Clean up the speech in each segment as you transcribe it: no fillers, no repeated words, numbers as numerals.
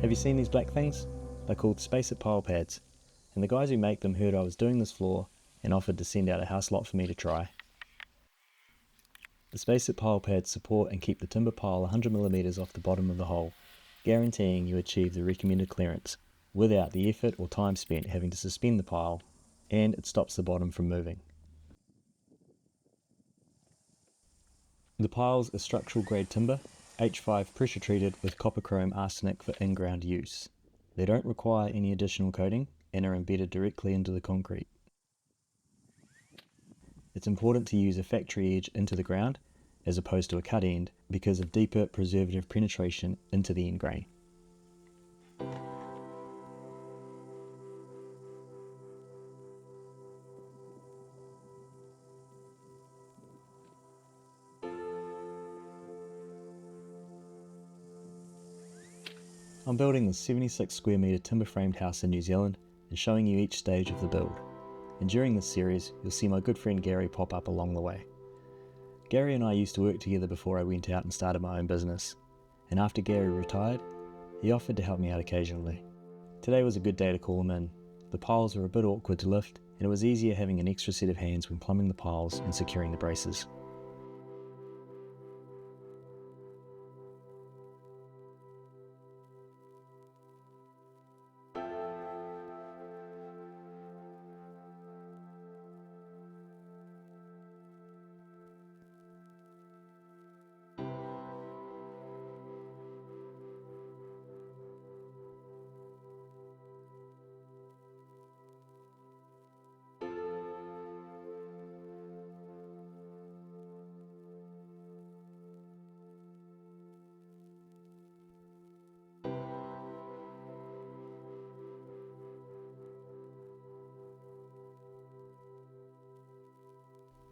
Have you seen these black things? They're called SpaceIt Pile Pads, and the guys who make them heard I was doing this floor and offered to send out a house lot for me to try. The SpaceIt Pile Pads support and keep the timber pile 100mm off the bottom of the hole, guaranteeing you achieve the recommended clearance without the effort or time spent having to suspend the pile, and it stops the bottom from moving. The piles are structural grade timber, H5 pressure treated with copper chrome arsenic for in-ground use. They don't require any additional coating and are embedded directly into the concrete. It's important to use a factory edge into the ground as opposed to a cut end because of deeper preservative penetration into the end grain. I'm building this 76 square metre timber framed house in New Zealand and showing you each stage of the build. And during this series, you'll see my good friend Gary pop up along the way. Gary and I used to work together before I went out and started my own business. And after Gary retired, he offered to help me out occasionally. Today was a good day to call him in. The piles were a bit awkward to lift, and it was easier having an extra set of hands when plumbing the piles and securing the braces.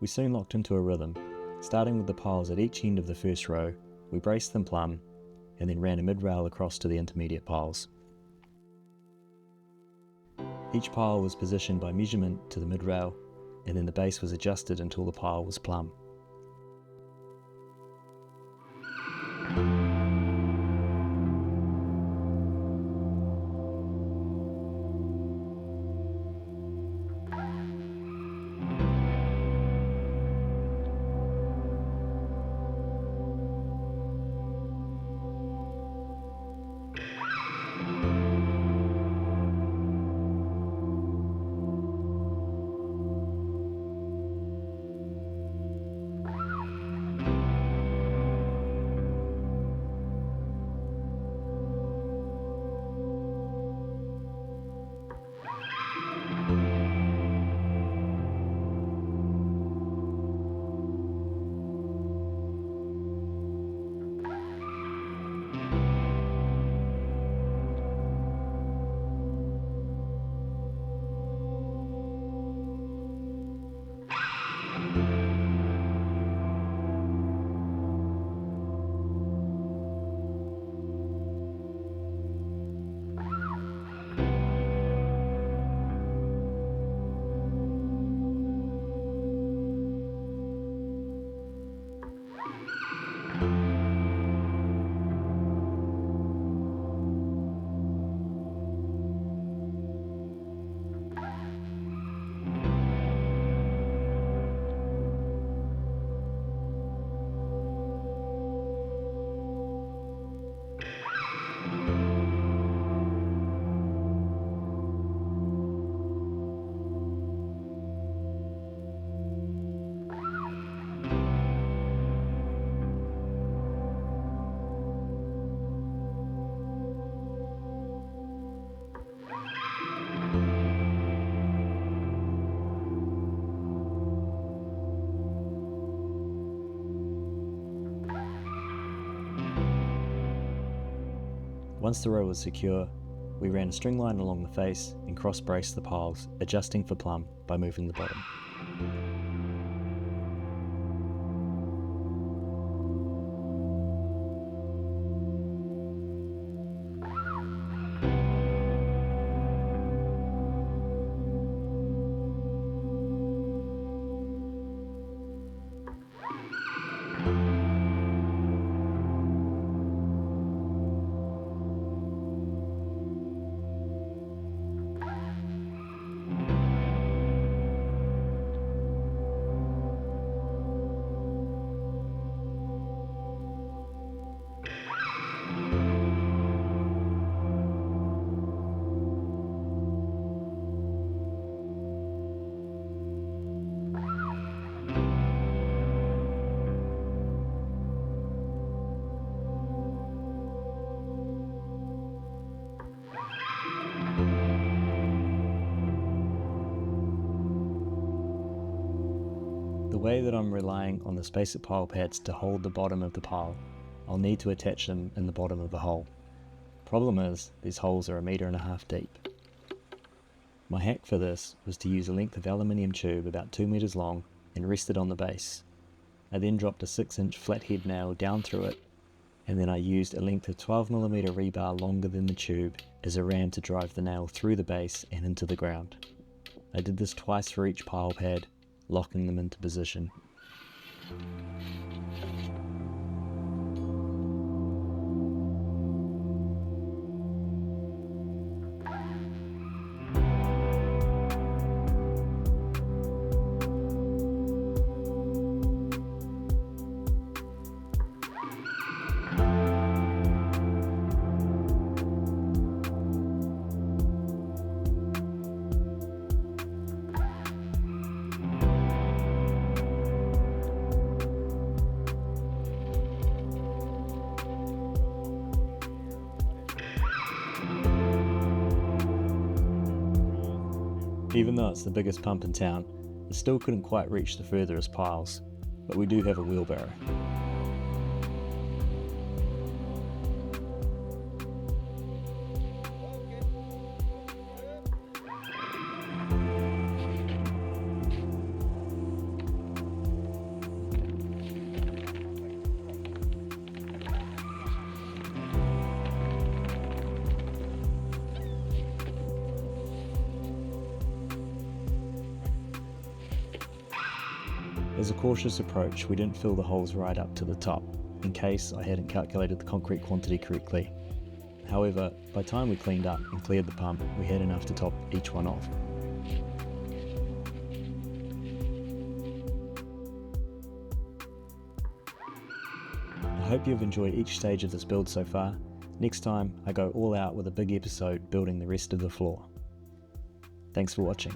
We soon locked into a rhythm. Starting with the piles at each end of the first row, we braced them plumb and then ran a mid-rail across to the intermediate piles. Each pile was positioned by measurement to the mid-rail, and then the base was adjusted until the pile was plumb. Once the row was secure, we ran a string line along the face and cross-braced the piles, adjusting for plumb by moving the bottom. way that I'm relying on the SpaceIt Pile Pads to hold the bottom of the pile, I'll need to attach them in the bottom of the hole. Problem is, these holes are 1.5 meters deep. My hack for this was to use a length of aluminium tube about 2 meters long and rest it on the base. I then dropped a 6-inch flathead nail down through it, and then I used a length of 12mm rebar longer than the tube as a ram to drive the nail through the base and into the ground. I did this twice for each pile pad, locking them into position. Even though it's the biggest pump in town, it still couldn't quite reach the furthest piles, but we do have a wheelbarrow. As a cautious approach, we didn't fill the holes right up to the top, in case I hadn't calculated the concrete quantity correctly. However, by the time we cleaned up and cleared the pump, we had enough to top each one off. I hope you've enjoyed each stage of this build so far. Next time, I go all out with a big episode building the rest of the floor. Thanks for watching.